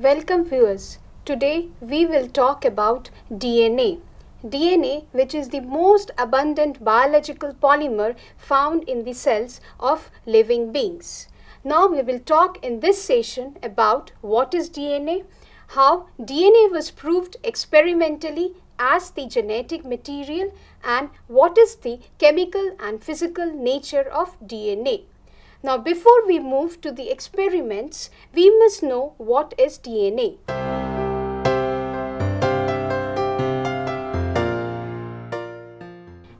Welcome viewers. Today we will talk about DNA. DNA, which is the most abundant biological polymer found in the cells of living beings. Now we will talk in this session about what is DNA, how DNA was proved experimentally as the genetic material, and what is the chemical and physical nature of DNA. Now, before we move to the experiments, we must know what is DNA.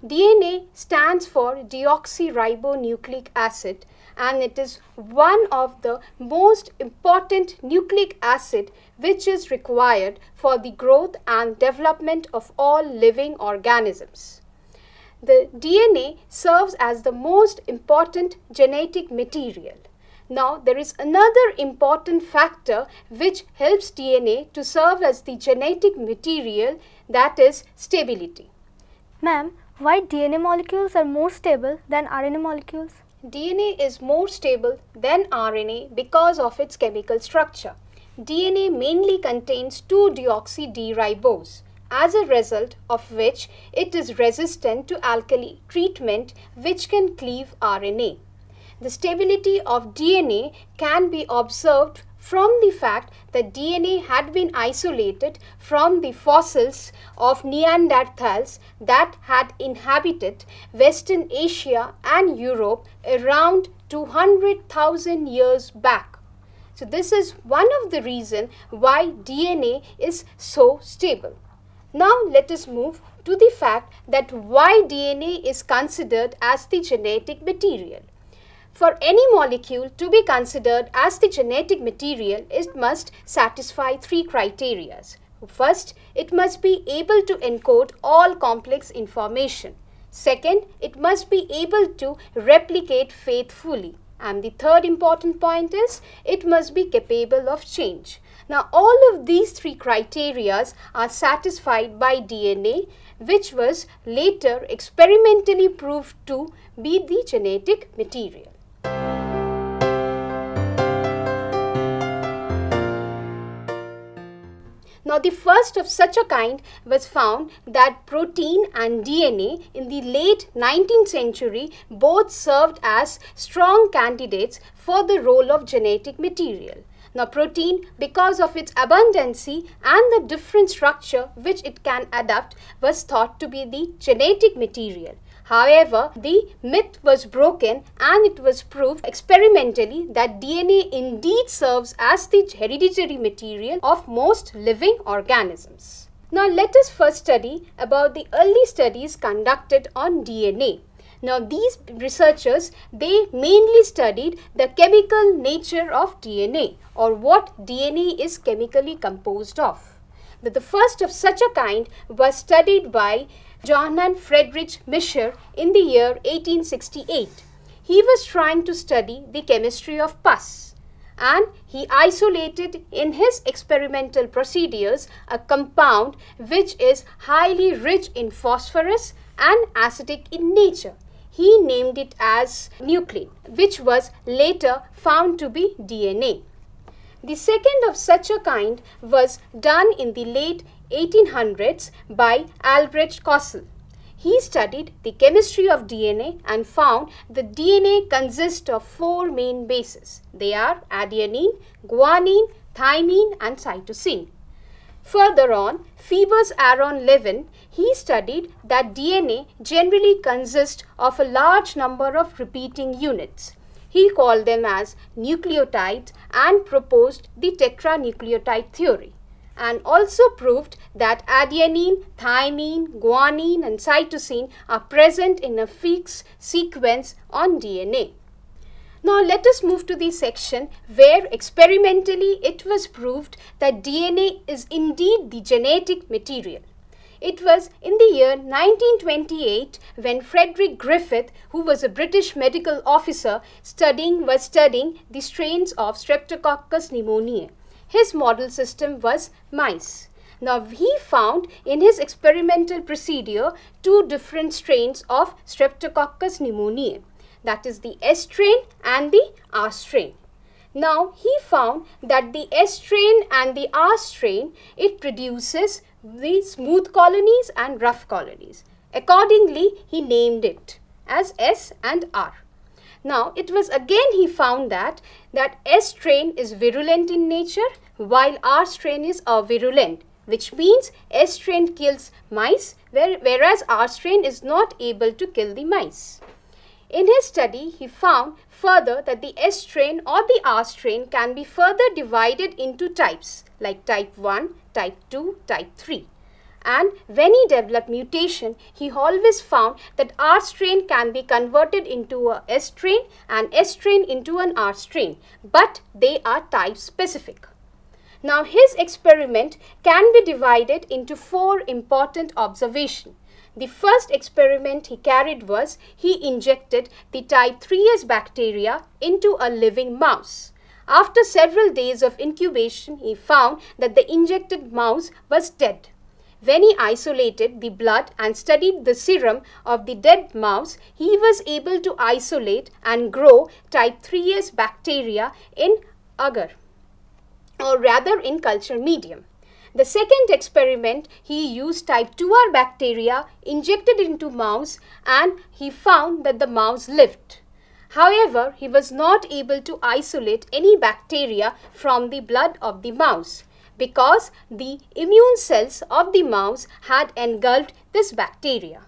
DNA stands for deoxyribonucleic acid, and it is one of the most important nucleic acid which is required for the growth and development of all living organisms. The DNA serves as the most important genetic material. Now, there is another important factor which helps DNA to serve as the genetic material, that is stability. Ma'am, why DNA molecules are more stable than RNA molecules? DNA is more stable than RNA because of its chemical structure. DNA mainly contains 2-deoxy-D-ribose, as a result of which it is resistant to alkali treatment which can cleave RNA. The stability of DNA can be observed from the fact that DNA had been isolated from the fossils of Neanderthals that had inhabited Western Asia and Europe around 200,000 years back. So this is one of the reasons why DNA is so stable. Now let us move to the fact that why DNA is considered as the genetic material. For any molecule to be considered as the genetic material, it must satisfy three criteria. First, it must be able to encode all complex information. Second, it must be able to replicate faithfully. And the third important point is, it must be capable of change. Now, all of these three criteria are satisfied by DNA, which was later experimentally proved to be the genetic material. Now, the first of such a kind was found that protein and DNA in the late 19th century both served as strong candidates for the role of genetic material. Now, protein, because of its abundancy and the different structure which it can adapt, was thought to be the genetic material. However, the myth was broken and it was proved experimentally that DNA indeed serves as the hereditary material of most living organisms. Now, let us first study about the early studies conducted on DNA. Now, these researchers, they mainly studied the chemical nature of DNA, or what DNA is chemically composed of. The first of such a kind was studied by Johann Friedrich Miescher in the year 1868. He was trying to study the chemistry of pus, and he isolated in his experimental procedures a compound which is highly rich in phosphorus and acidic in nature. He named it as nuclein, which was later found to be DNA. The second of such a kind was done in the late 1800s by Albrecht Kossel. He studied the chemistry of DNA and found that DNA consists of four main bases. They are adenine, guanine, thymine and cytosine. Further on, Phoebus Aaron Levin, he studied that DNA generally consists of a large number of repeating units. He called them as nucleotides and proposed the tetranucleotide theory, and also proved that adenine, thymine, guanine and cytosine are present in a fixed sequence on DNA. Now, let us move to the section where experimentally it was proved that DNA is indeed the genetic material. It was in the year 1928 when Frederick Griffith, who was a British medical officer, was studying the strains of Streptococcus pneumoniae. His model system was mice. Now, he found in his experimental procedure two different strains of Streptococcus pneumoniae, that is the S strain and the R strain. Now he found that the S strain and the R strain, it produces the smooth colonies and rough colonies. Accordingly, he named it as S and R. Now it was again he found that S strain is virulent in nature while R strain is avirulent, which means S strain kills mice whereas R strain is not able to kill the mice. In his study, he found further that the S strain or the R strain can be further divided into types like type 1, type 2, type 3. And when he developed mutation, he always found that R strain can be converted into a S strain and S strain into an R strain, but they are type specific. Now his experiment can be divided into 4 important observations. The first experiment he carried was he injected the type 3S bacteria into a living mouse. After several days of incubation, he found that the injected mouse was dead. When he isolated the blood and studied the serum of the dead mouse, he was able to isolate and grow type 3S bacteria in agar, or rather in culture medium. The second experiment, he used type 2R bacteria injected into mouse and he found that the mouse lived. However, he was not able to isolate any bacteria from the blood of the mouse because the immune cells of the mouse had engulfed this bacteria.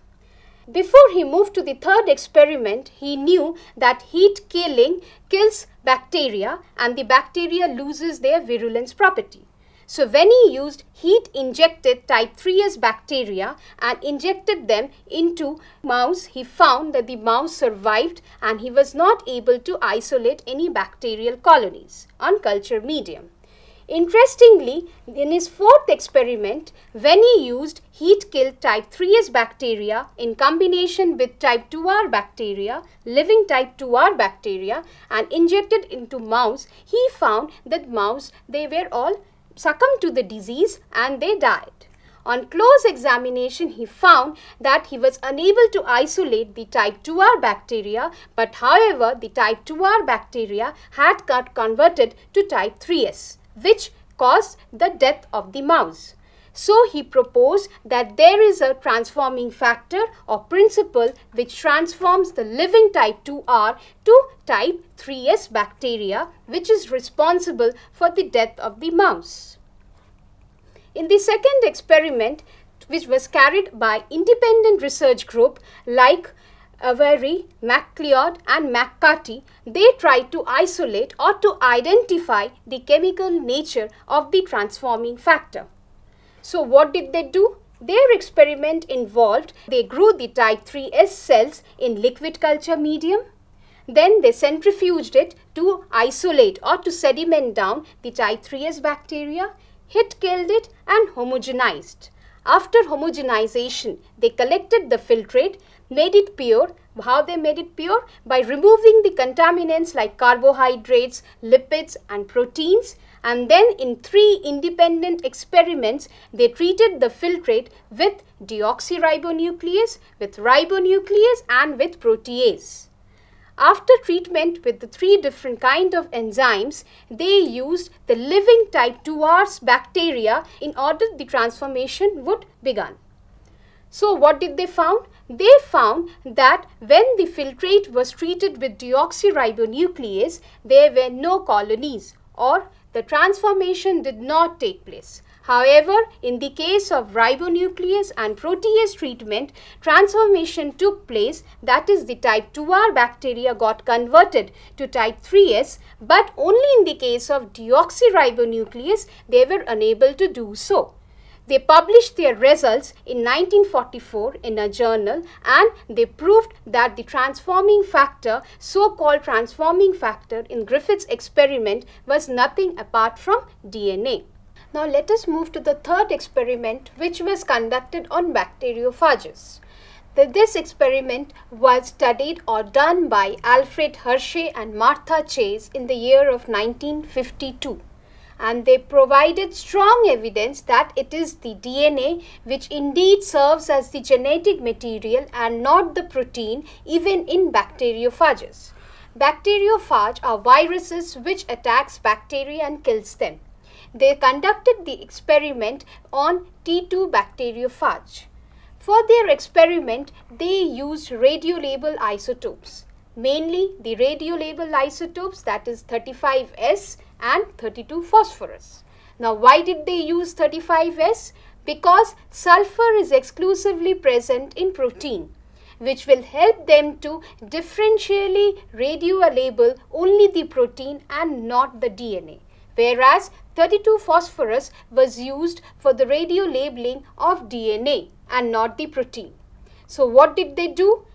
Before he moved to the third experiment, he knew that heat killing kills bacteria and the bacteria loses their virulence property. So when he used heat injected type 3S bacteria and injected them into mouse, he found that the mouse survived and he was not able to isolate any bacterial colonies on culture medium. Interestingly, in his fourth experiment, when he used heat-killed type 3S bacteria in combination with type 2R bacteria, living type 2R bacteria, and injected into mouse, he found that mouse, they were all succumbed to the disease and they died. On close examination, he found that he was unable to isolate the type 2R bacteria, but however, the type 2R bacteria had got converted to type 3S, which caused the death of the mouse. So he proposed that there is a transforming factor or principle which transforms the living type 2R to type 3S bacteria, which is responsible for the death of the mouse. In the second experiment, which was carried by independent research group like Avery, MacLeod and McCarthy, they tried to isolate or to identify the chemical nature of the transforming factor. So what did they do? Their experiment involved they grew the type 3S cells in liquid culture medium. Then they centrifuged it to isolate or to sediment down the type 3S bacteria, heat killed it and homogenized. After homogenization, they collected the filtrate, made it pure. How they made it pure? By removing the contaminants like carbohydrates, lipids and proteins. And then in 3 independent experiments, they treated the filtrate with deoxyribonuclease, with ribonuclease and with protease. After treatment with the 3 different kind of enzymes, they used the living type 2R's bacteria in order the transformation would begin. So what did they found? They found that when the filtrate was treated with deoxyribonuclease, there were no colonies or the transformation did not take place. However, in the case of ribonuclease and protease treatment, transformation took place, that is the type 2R bacteria got converted to type 3S, but only in the case of deoxyribonuclease, they were unable to do so. They published their results in 1944 in a journal and they proved that the transforming factor, so-called transforming factor in Griffith's experiment was nothing apart from DNA. Now let us move to the third experiment which was conducted on bacteriophages. This experiment was studied or done by Alfred Hershey and Martha Chase in the year of 1952. And they provided strong evidence that it is the DNA which indeed serves as the genetic material and not the protein even in bacteriophages. Bacteriophage are viruses which attacks bacteria and kills them. They conducted the experiment on T2 bacteriophage. For their experiment, they used radiolabeled isotopes, mainly the radiolabeled isotopes, that is 35S and 32 phosphorus. Now, why did they use 35S? Because sulfur is exclusively present in protein, which will help them to differentially radiolabel only the protein and not the DNA. Whereas 32 phosphorus was used for the radiolabeling of DNA and not the protein. So what did they do?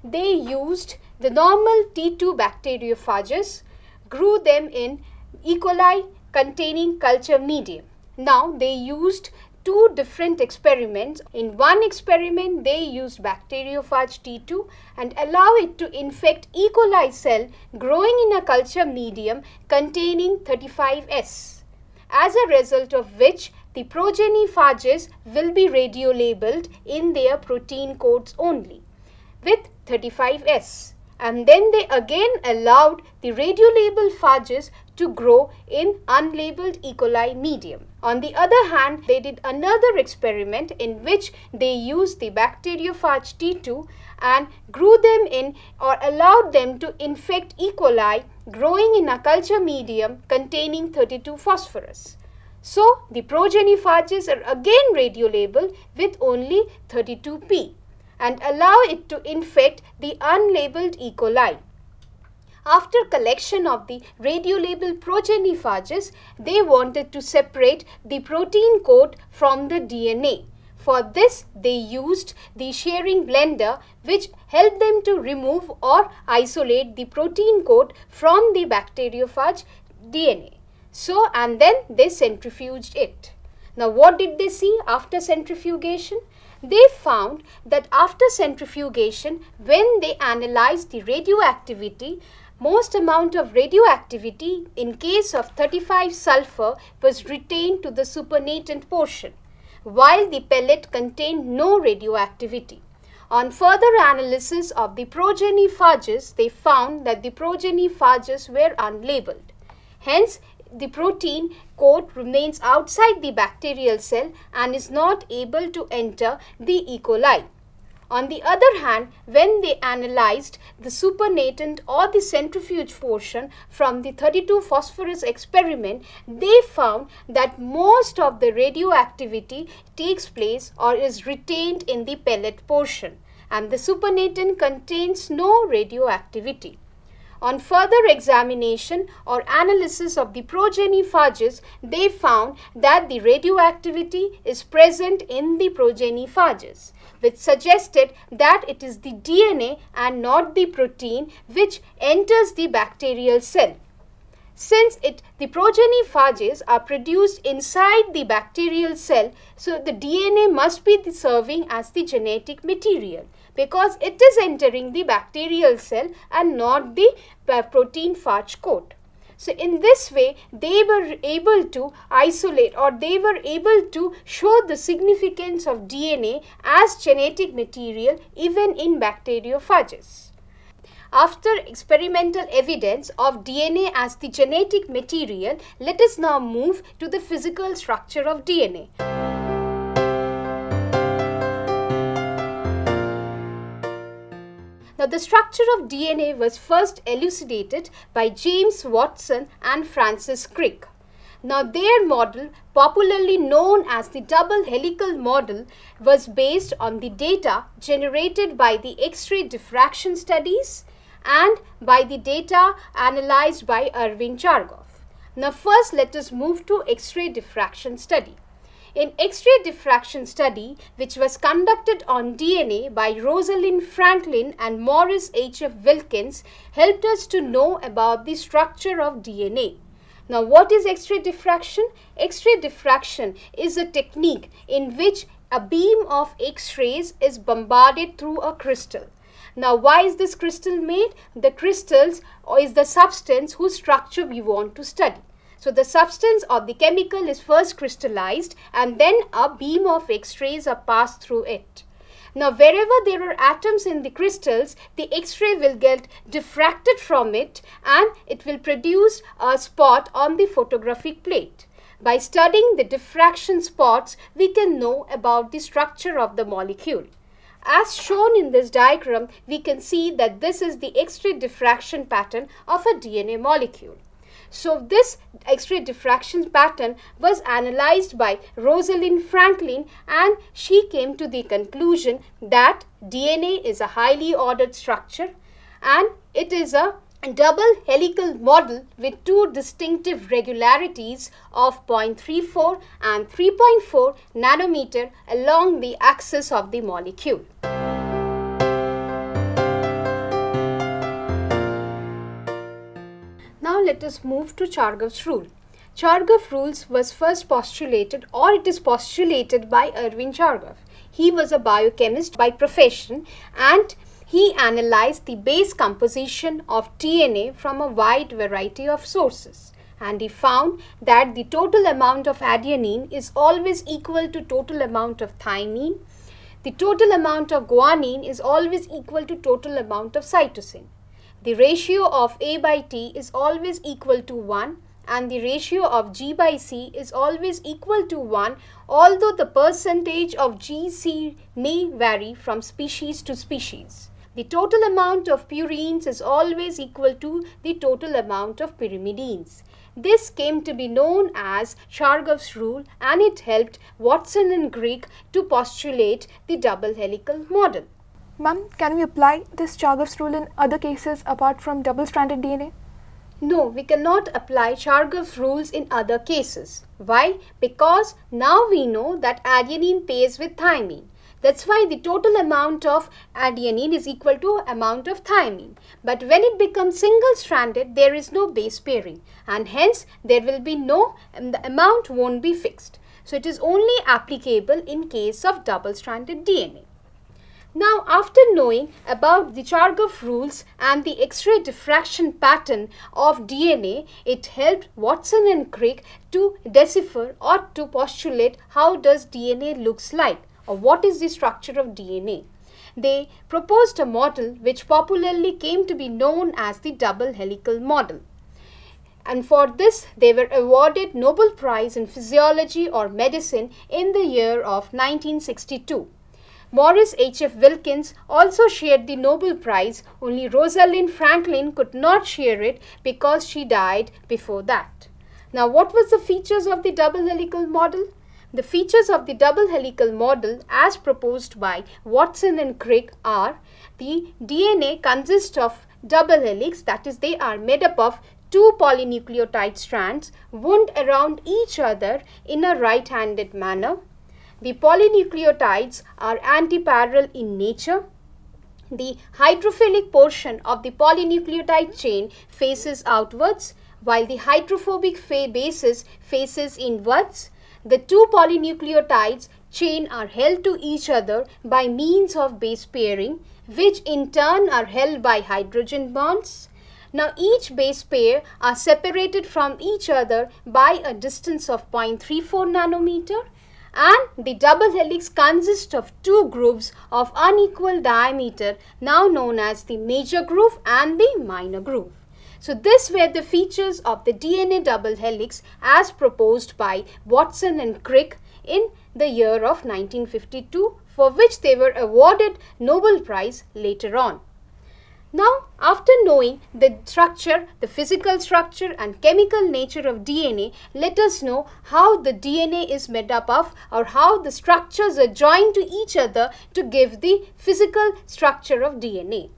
They used the normal T2 bacteriophages, grew them in E. coli containing culture medium. Now they used two different experiments. In one experiment, they used bacteriophage T2 and allow it to infect E. coli cell growing in a culture medium containing 35S. As a result of which, the progeny phages will be radiolabeled in their protein codes only with 35S. And then they again allowed the radiolabeled phages to grow in unlabeled E. coli medium. On the other hand, they did another experiment in which they used the bacteriophage T2 and grew them in or allowed them to infect E. coli growing in a culture medium containing 32 phosphorus. So, the progeny phages are again radiolabeled with only 32P and allow it to infect the unlabeled E. coli. After collection of the radiolabeled progeny phages, they wanted to separate the protein code from the DNA. For this, they used the shearing blender, which helped them to remove or isolate the protein code from the bacteriophage DNA. So, and then they centrifuged it. Now, what did they see after centrifugation? They found that after centrifugation, when they analyzed the radioactivity, most amount of radioactivity in case of 35 sulfur was retained to the supernatant portion, while the pellet contained no radioactivity. On further analysis of the progeny phages, they found that the progeny phages were unlabeled. Hence, the protein code remains outside the bacterial cell and is not able to enter the E. coli. On the other hand, when they analyzed the supernatant or the centrifuge portion from the 32 phosphorus experiment, they found that most of the radioactivity takes place or is retained in the pellet portion, and the supernatant contains no radioactivity. On further examination or analysis of the progeny phages, they found that the radioactivity is present in the progeny phages, which suggested that it is the DNA and not the protein which enters the bacterial cell. Since the progeny phages are produced inside the bacterial cell, so the DNA must be serving as the genetic material, because it is entering the bacterial cell and not the protein phage coat. So, in this way, they were able to isolate, or they were able to show the significance of DNA as genetic material even in bacteriophages. After experimental evidence of DNA as the genetic material, let us now move to the physical structure of DNA. Now, the structure of DNA was first elucidated by James Watson and Francis Crick. Now, their model, popularly known as the double helical model, was based on the data generated by the X-ray diffraction studies and by the data analyzed by Erwin Chargaff. Now, first let us move to X-ray diffraction study. In X-ray diffraction study, which was conducted on DNA by Rosalind Franklin and Morris H.F. Wilkins, helped us to know about the structure of DNA. Now, what is X-ray diffraction? X-ray diffraction is a technique in which a beam of X-rays is bombarded through a crystal. Now, why is this crystal made? The crystals is the substance whose structure we want to study. So, the substance or the chemical is first crystallized and then a beam of X-rays are passed through it. Now, wherever there are atoms in the crystals, the X-ray will get diffracted from it and it will produce a spot on the photographic plate. By studying the diffraction spots, we can know about the structure of the molecule. As shown in this diagram, we can see that this is the X-ray diffraction pattern of a DNA molecule. So this X-ray diffraction pattern was analyzed by Rosalind Franklin, and she came to the conclusion that DNA is a highly ordered structure and it is a double helical model with two distinctive regularities of 0.34 and 3.4 nanometer along the axis of the molecule. Now let us move to Chargaff's rule. Chargaff rules was first postulated, or it is postulated, by Erwin Chargaff. He was a biochemist by profession and he analyzed the base composition of DNA from a wide variety of sources, and he found that the total amount of adenine is always equal to total amount of thymine. The total amount of guanine is always equal to total amount of cytosine. The ratio of A by T is always equal to 1 and the ratio of G by C is always equal to 1, although the percentage of GC may vary from species to species. The total amount of purines is always equal to the total amount of pyrimidines. This came to be known as Chargaff's rule, and it helped Watson and Crick to postulate the double helical model. Ma'am, can we apply this Chargaff's rule in other cases apart from double-stranded DNA? No, we cannot apply Chargaff's rules in other cases. Why? Because now we know that adenine pairs with thymine. That's why the total amount of adenine is equal to amount of thymine. But when it becomes single-stranded, there is no base pairing, and hence there will be no, the amount won't be fixed. So it is only applicable in case of double-stranded DNA. Now, after knowing about the Chargaff rules and the X-ray diffraction pattern of DNA, it helped Watson and Crick to decipher or to postulate how does DNA looks like, or what is the structure of DNA. They proposed a model which popularly came to be known as the double helical model. And for this, they were awarded Nobel Prize in Physiology or Medicine in the year of 1962. Maurice H.F. Wilkins also shared the Nobel Prize, only Rosalind Franklin could not share it because she died before that. Now, what was the features of the double helical model? The features of the double helical model as proposed by Watson and Crick are: the DNA consists of double helix, that is, they are made up of two polynucleotide strands wound around each other in a right-handed manner. The polynucleotides are antiparallel in nature. The hydrophilic portion of the polynucleotide chain faces outwards, while the hydrophobic bases faces inwards. The two polynucleotides chain are held to each other by means of base pairing, which in turn are held by hydrogen bonds. Now, each base pair are separated from each other by a distance of 0.34 nanometer, and the double helix consists of two grooves of unequal diameter, now known as the major groove and the minor groove. So these were the features of the DNA double helix as proposed by Watson and Crick in the year of 1952, for which they were awarded Nobel Prize later on. Now, after knowing the structure, the physical structure and chemical nature of DNA, let us know how the DNA is made up of, or how the structures are joined to each other to give the physical structure of DNA.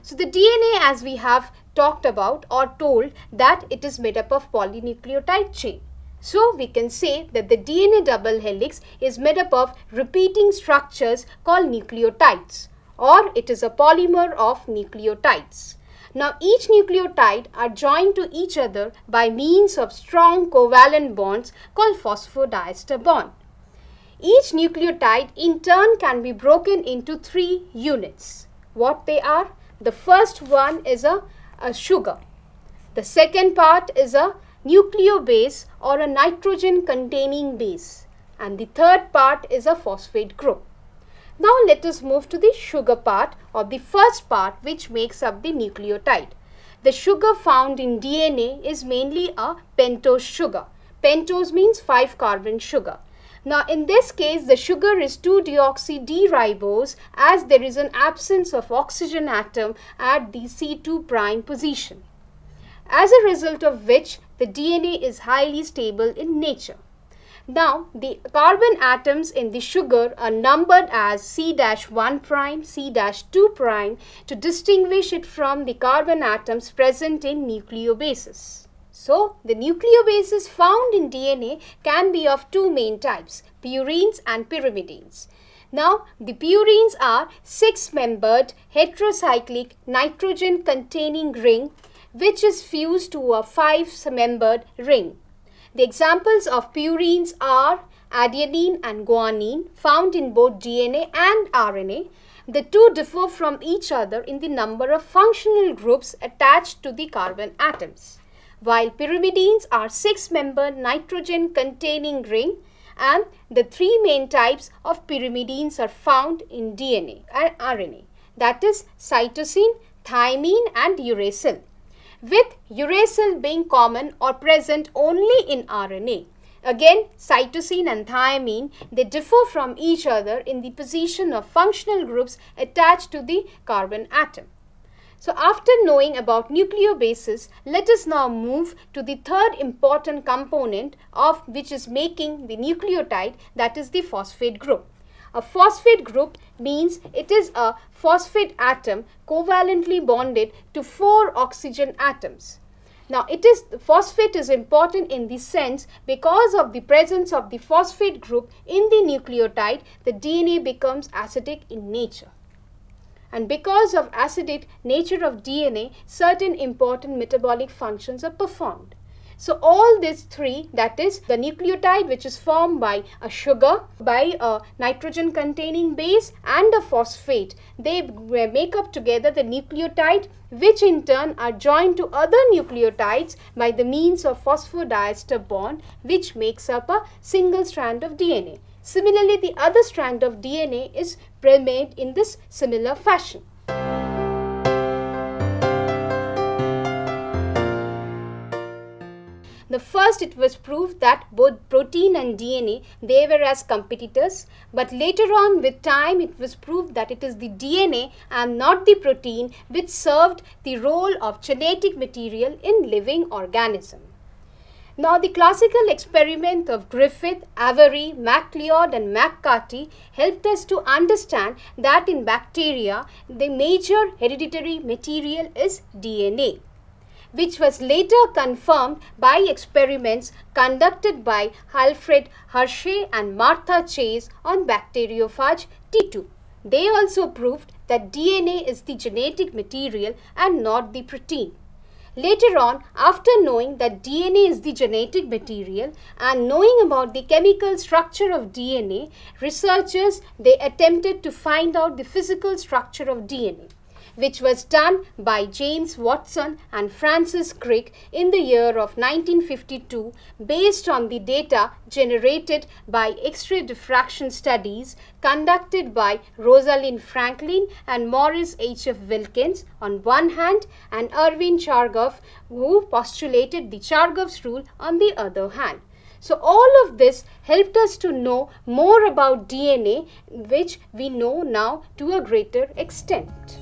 So the DNA, as we have talked about or told, that it is made up of polynucleotide chain. So we can say that the DNA double helix is made up of repeating structures called nucleotides, or it is a polymer of nucleotides. Now each nucleotide are joined to each other by means of strong covalent bonds called phosphodiester bond. Each nucleotide in turn can be broken into 3 units. What they are? The first one is a sugar. The second part is a nucleobase or a nitrogen containing base, and the third part is a phosphate group. Now let us move to the sugar part, or the first part, which makes up the nucleotide. The sugar found in DNA is mainly a pentose sugar. Pentose means 5-carbon sugar. Now in this case, the sugar is 2-deoxy-D-ribose, as there is an absence of oxygen atom at the C2' position, as a result of which the DNA is highly stable in nature. Now, the carbon atoms in the sugar are numbered as C-1', C-2' to distinguish it from the carbon atoms present in nucleobases. So, the nucleobases found in DNA can be of two main types, purines and pyrimidines. Now, the purines are 6-membered heterocyclic nitrogen-containing ring which is fused to a 5-membered ring. The examples of purines are adenine and guanine, found in both DNA and RNA. The two differ from each other in the number of functional groups attached to the carbon atoms, while pyrimidines are 6-membered nitrogen-containing ring, and the three main types of pyrimidines are found in DNA and RNA, that is cytosine, thymine and uracil, with uracil being common or present only in RNA. Again, cytosine and thymine, they differ from each other in the position of functional groups attached to the carbon atom. So after knowing about nucleobases, let us now move to the third important component of which is making the nucleotide, that is the phosphate group. A phosphate group means it is a phosphate atom covalently bonded to 4 oxygen atoms. Now, phosphate is important in the sense because of the presence of the phosphate group in the nucleotide, the DNA becomes acidic in nature. And because of acidic nature of DNA, certain important metabolic functions are performed. So all these three, that is the nucleotide which is formed by a sugar, by a nitrogen containing base and a phosphate, they make up together the nucleotide, which in turn are joined to other nucleotides by the means of phosphodiester bond, which makes up a single strand of DNA. Similarly, the other strand of DNA is made in this similar fashion. The first, it was proved that both protein and DNA, they were as competitors, but later on with time it was proved that it is the DNA and not the protein which served the role of genetic material in living organism. Now the classical experiment of Griffith, Avery, MacLeod and McCarthy helped us to understand that in bacteria the major hereditary material is DNA, which was later confirmed by experiments conducted by Alfred Hershey and Martha Chase on bacteriophage T2. They also proved that DNA is the genetic material and not the protein. Later on, after knowing that DNA is the genetic material and knowing about the chemical structure of DNA, researchers, they attempted to find out the physical structure of DNA, which was done by James Watson and Francis Crick in the year of 1952 based on the data generated by X-ray diffraction studies conducted by Rosalind Franklin and Morris H.F. Wilkins on one hand and Erwin Chargaff, who postulated the Chargaff's rule, on the other hand. So all of this helped us to know more about DNA, which we know now to a greater extent.